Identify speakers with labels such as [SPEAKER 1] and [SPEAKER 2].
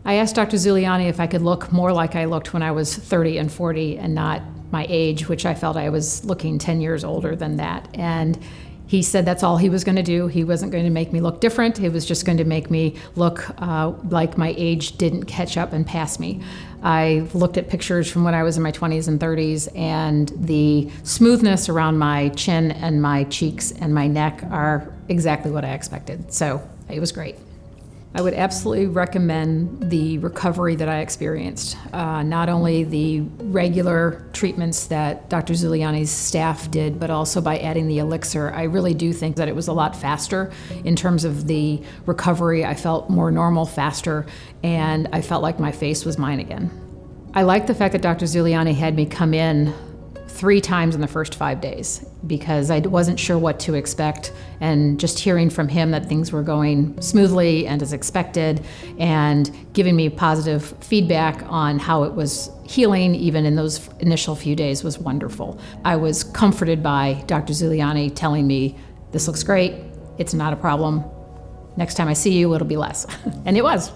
[SPEAKER 1] I asked Dr. Zuliani if I could look more like I looked when I was 30 and 40 and not my age, which I felt I was looking 10 years older than that. And he said that's all he was going to do. He wasn't going to make me look different. It was just going to make me look like my age didn't catch up and pass me. I looked at pictures from when I was in my 20s and 30s, and the smoothness around my chin and my cheeks and my neck are exactly what I expected. So it was great. I would absolutely recommend the recovery that I experienced. Not only the regular treatments that Dr. Zuliani's staff did, but also by adding the ELIXIR. I really do think that it was a lot faster in terms of the recovery. I felt more normal, faster, and I felt like my face was mine again. I like the fact that Dr. Zuliani had me come in 3 times in the first 5 days because I wasn't sure what to expect, and just hearing from him that things were going smoothly and as expected and giving me positive feedback on how it was healing even in those initial few days was wonderful. I was comforted by Dr. Zuliani telling me, this looks great, it's not a problem, next time I see you it'll be less. And it was.